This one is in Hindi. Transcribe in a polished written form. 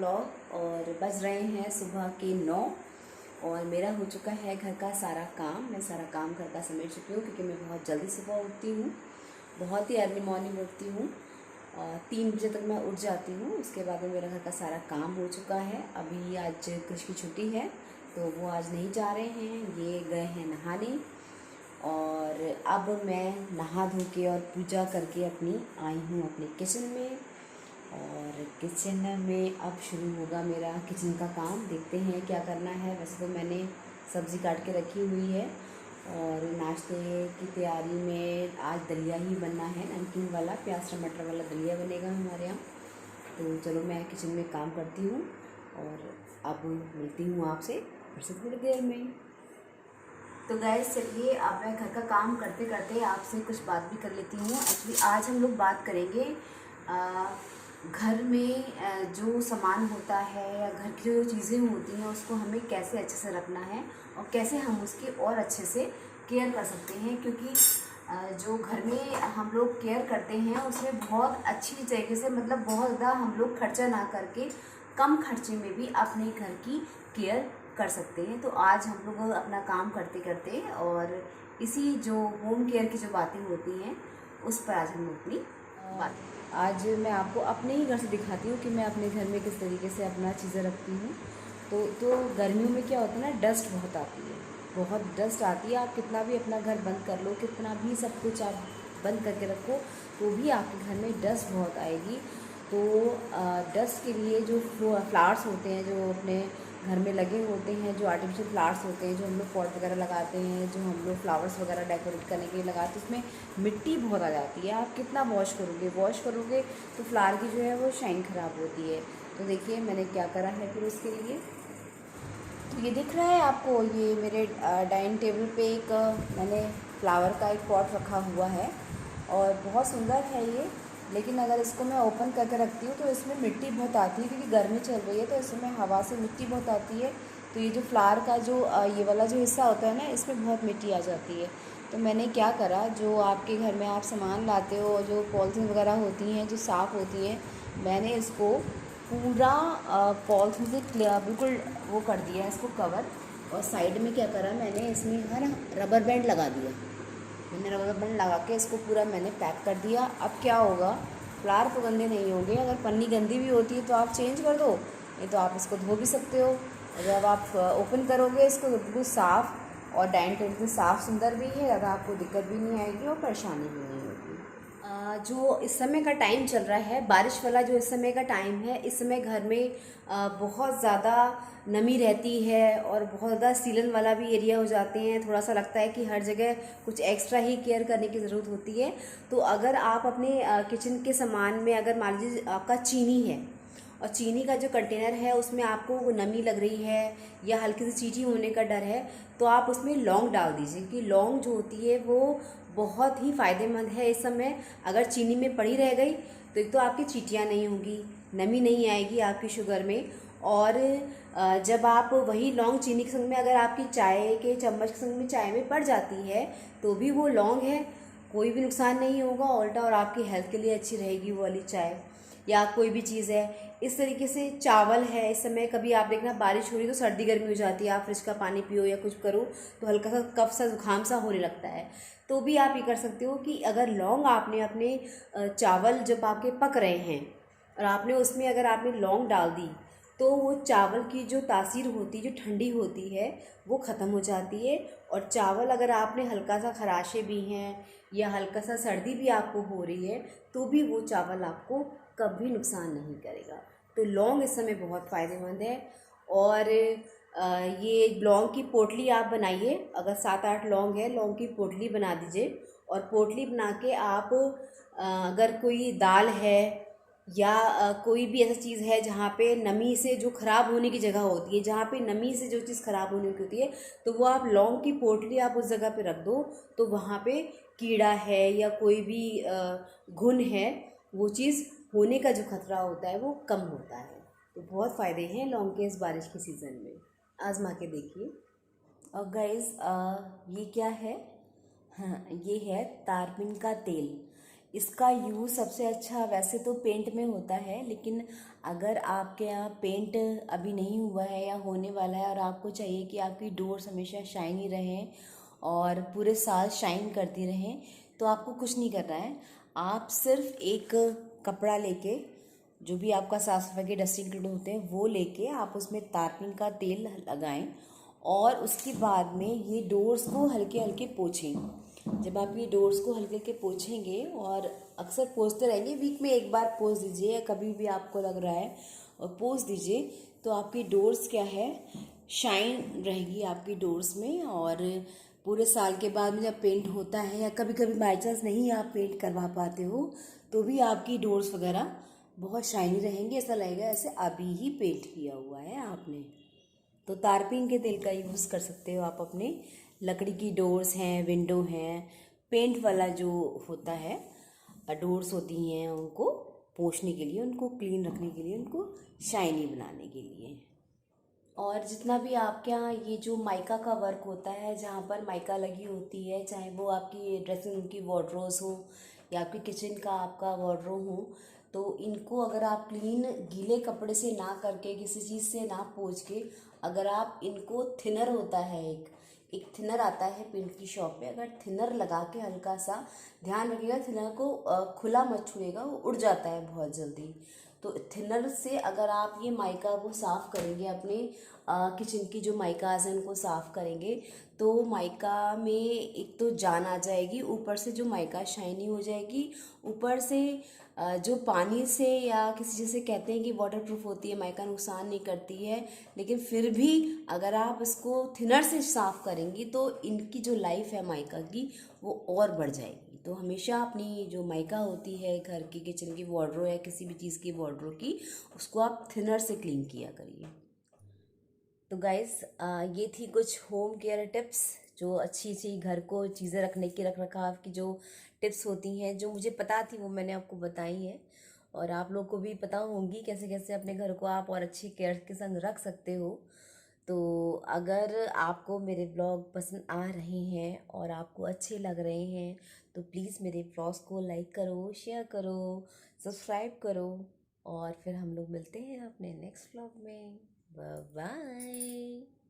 व्लॉग। और बज रहे हैं सुबह के 9 और मेरा हो चुका है घर का सारा काम। मैं सारा काम घर का समेट चुकी हूँ क्योंकि मैं बहुत जल्दी सुबह उठती हूँ, बहुत ही अर्ली मॉर्निंग उठती हूँ। 3 बजे तक मैं उठ जाती हूँ। उसके बाद में मेरा घर का सारा काम हो चुका है। अभी आज कृष की छुट्टी है तो वो आज नहीं जा रहे हैं, ये गए हैं नहाने। और अब मैं नहा धो के और पूजा करके आई हूँ अपने किचन में। और किचन में अब शुरू होगा मेरा किचन का काम। देखते हैं क्या करना है। वैसे तो मैंने सब्ज़ी काट के रखी हुई है और नाश्ते की तैयारी में आज दलिया ही बनना है, नमकीन वाला प्याज टमाटर वाला दलिया बनेगा हमारे यहाँ। तो चलो मैं किचन में काम करती हूँ और अब मिलती हूँ आपसे फिर से थोड़ी देर में। तो गाइस चलिए अब मैं घर का काम करते करते आपसे कुछ बात भी कर लेती हूँ। एक्चुअली आज हम लोग बात करेंगे घर में जो सामान होता है या घर की जो चीज़ें होती हैं उसको हमें कैसे अच्छे से रखना है और कैसे हम उसकी और अच्छे से केयर कर सकते हैं। क्योंकि जो घर में हम लोग केयर करते हैं उसमें बहुत अच्छी तरीके से, मतलब बहुत ज़्यादा हम लोग खर्चा ना करके कम खर्चे में भी अपने घर की केयर कर सकते हैं। तो आज हम लोग अपना काम करते करते और इसी जो होम केयर की जो बातें होती हैं उस पर आज हम अपनी बात आज मैं आपको अपने ही घर से दिखाती हूँ कि मैं अपने घर में किस तरीके से अपना चीज़ें रखती हूँ। तो गर्मियों में क्या होता है ना, डस्ट बहुत आती है, बहुत डस्ट आती है। आप कितना भी अपना घर बंद कर लो, कितना भी सब कुछ आप बंद करके रखो तो भी आपके घर में डस्ट बहुत आएगी। तो डस्ट के लिए जो फ्लावर्स होते हैं जो अपने घर में लगे होते हैं, जो आर्टिफिशियल फ्लावर्स होते हैं, जो हम लोग पॉट वगैरह लगाते हैं, जो हम लोग फ्लावर्स वगैरह डेकोरेट करने के लिए लगाते हैं, उसमें मिट्टी बहुत आ जाती है। आप कितना वॉश करोगे तो फ्लावर की जो है वो शाइन ख़राब होती है। तो देखिए मैंने क्या करा है फिर उसके लिए। तो ये दिख रहा है आपको, ये मेरे डाइनिंग टेबल पे एक मैंने फ्लावर का एक पॉट रखा हुआ है और बहुत सुंदर है ये। लेकिन अगर इसको मैं ओपन करके रखती हूँ तो इसमें मिट्टी बहुत आती है क्योंकि गर्मी चल रही है तो इसमें हवा से मिट्टी बहुत आती है। तो ये जो फ्लावर का जो ये वाला जो हिस्सा होता है ना, इसमें बहुत मिट्टी आ जाती है। तो मैंने क्या करा, जो आपके घर में आप सामान लाते हो, जो पॉलिथीन वगैरह होती हैं जो साफ़ होती हैं, मैंने इसको पूरा पॉलिथीन से बिल्कुल वो कर दिया इसको कवर। और साइड में क्या करा, मैंने इसमें हर रबर बैंड लगा दिया। मैंने रबर बैंड लगा के इसको पूरा मैंने पैक कर दिया। अब क्या होगा, फ्लावर तो गंदे नहीं होंगे। अगर पन्नी गंदी भी होती है तो आप चेंज कर दो, नहीं तो आप इसको धो भी सकते हो। और जब आप ओपन करोगे इसको तो बिल्कुल साफ़ और डाइनिंग टेबल साफ़ सुंदर भी है, अगर आपको दिक्कत भी नहीं आएगी और परेशानी भी नहीं होगी। जो इस समय का टाइम चल रहा है, बारिश वाला जो इस समय का टाइम है, इस समय घर में बहुत ज़्यादा नमी रहती है और बहुत ज़्यादा सीलन वाला भी एरिया हो जाते हैं। थोड़ा सा लगता है कि हर जगह कुछ एक्स्ट्रा ही केयर करने की ज़रूरत होती है। तो अगर आप अपने किचन के सामान में, अगर मान लीजिए आपका चीनी है और चीनी का जो कंटेनर है उसमें आपको वो नमी लग रही है या हल्की सी चीटी होने का डर है, तो आप उसमें लौंग डाल दीजिए। कि लौंग जो होती है वो बहुत ही फ़ायदेमंद है इस समय। अगर चीनी में पड़ी रह गई तो एक तो आपकी चीटियाँ नहीं होंगी, नमी नहीं आएगी आपकी शुगर में। और जब आप वही लौंग चीनी के संग में, अगर आपकी चाय के चम्मच के संग में चाय में पड़ जाती है तो भी वो लौंग है, कोई भी नुकसान नहीं होगा उल्टा, और आपकी हेल्थ के लिए अच्छी रहेगी वो वाली चाय या कोई भी चीज़ है। इस तरीके से चावल है, इस समय कभी आप देखना बारिश हो रही तो सर्दी गर्मी हो जाती है, आप फ्रिज का पानी पियो या कुछ करो तो हल्का सा कफ सा जुकाम सा होने लगता है। तो भी आप ये कर सकते हो कि अगर लौंग आपने अपने चावल जब आपके पक रहे हैं और आपने उसमें अगर आपने लौंग डाल दी तो वो चावल की जो तासीर होती है, जो ठंडी होती है, वो ख़त्म हो जाती है। और चावल अगर आपने हल्का सा खराशे भी हैं या हल्का सा सर्दी भी आपको हो रही है तो भी वो चावल आपको कभी नुकसान नहीं करेगा। तो लौंग इस समय बहुत फ़ायदेमंद है। और ये लौंग की पोटली आप बनाइए। अगर 7-8 लौंग है, लौंग की पोटली बना दीजिए। और पोटली बना के आप अगर कोई दाल है या कोई भी ऐसा चीज़ है जहाँ पे नमी से जो ख़राब होने की जगह होती है, जहाँ पे नमी से जो चीज़ ख़राब होने की होती है, तो वो आप लौंग की पोटली आप उस जगह पे रख दो तो वहाँ पे कीड़ा है या कोई भी घुन है, वो चीज़ होने का जो खतरा होता है वो कम होता है। तो बहुत फ़ायदे हैं लौंग के इस बारिश के सीज़न में, आजमा के देखिए। और गाइस ये क्या है, हाँ ये है तारपीन का तेल। इसका यूज़ सबसे अच्छा वैसे तो पेंट में होता है, लेकिन अगर आपके यहाँ पेंट अभी नहीं हुआ है या होने वाला है और आपको चाहिए कि आपकी डोर्स हमेशा शाइनी रहें और पूरे साल शाइन करती रहें, तो आपको कुछ नहीं करना है। आप सिर्फ एक कपड़ा लेके, जो भी आपका साफ़ सफाई के डस्टिंग क्लीनर होते हैं वो लेके आप उसमें तारपीन का तेल लगाएं और उसके बाद में ये डोर्स को हल्के हल्के पोंछें। जब आप ये डोर्स को हल्के हल्के पोंछेंगे, और अक्सर पोंछते रहेंगे, वीक में एक बार पोंछ दीजिए या कभी भी आपको लग रहा है और पोंछ दीजिए, तो आपकी डोर्स क्या है, शाइन रहेगी आपकी डोर्स में। और पूरे साल के बाद में जब पेंट होता है या कभी कभी बाई चांस नहीं आप पेंट करवा पाते हो, तो भी आपकी डोर्स वगैरह बहुत शाइनी रहेंगी, ऐसा लगेगा जैसे अभी ही पेंट किया हुआ है आपने। तो तारपीन के तेल का यूज़ कर सकते हो आप अपने लकड़ी की डोर्स हैं, विंडो हैं, पेंट वाला जो होता है डोर्स होती हैं, उनको पोंछने के लिए, उनको क्लीन रखने के लिए, उनको शाइनी बनाने के लिए। और जितना भी आपके यहाँ ये जो माइका का वर्क होता है, जहाँ पर माइका लगी होती है, चाहे वो आपकी ड्रेसिंग रूम की वार्डरोब्स हो या आपकी किचन का आपका वार्डरोब हो, तो इनको अगर आप क्लीन गीले कपड़े से ना करके, किसी चीज़ से ना पोंछ के, अगर आप इनको थिनर होता है, एक थिनर आता है पेंट की शॉप पे, अगर थिनर लगा के हल्का सा, ध्यान रखिएगा थिनर को खुला मत छुएगा, वो उड़ जाता है बहुत जल्दी। तो थिनर से अगर आप ये माइका को साफ़ करेंगे, अपने किचन की जो माइकाज हैं उनको साफ़ करेंगे, तो माइका में एक तो जान आ जाएगी, ऊपर से जो माइका शाइनी हो जाएगी, ऊपर से जो पानी से या किसी चीज़ से कहते हैं कि वाटर प्रूफ होती है, माइका नुकसान नहीं करती है, लेकिन फिर भी अगर आप इसको थिनर से साफ़ करेंगी तो इनकी जो लाइफ है माइका की वो और बढ़ जाएगी। तो हमेशा अपनी जो माइका होती है घर की, किचन की वार्डरोब या किसी भी चीज़ की वार्डरोब की, उसको आप थिनर से क्लीन किया करिए। तो गाइस, ये थी कुछ होम केयर टिप्स, जो अच्छी अच्छी घर को चीज़ें रखने की, रख रखाव की जो टिप्स होती हैं, जो मुझे पता थी वो मैंने आपको बताई है। और आप लोग को भी पता होंगी कैसे कैसे अपने घर को आप और अच्छी केयर के संग रख सकते हो। तो अगर आपको मेरे ब्लॉग पसंद आ रहे हैं और आपको अच्छे लग रहे हैं, तो प्लीज़ मेरे ब्लॉग्स को लाइक करो, शेयर करो, सब्सक्राइब करो। और फिर हम लोग मिलते हैं अपने नेक्स्ट ब्लॉग में। Bye bye.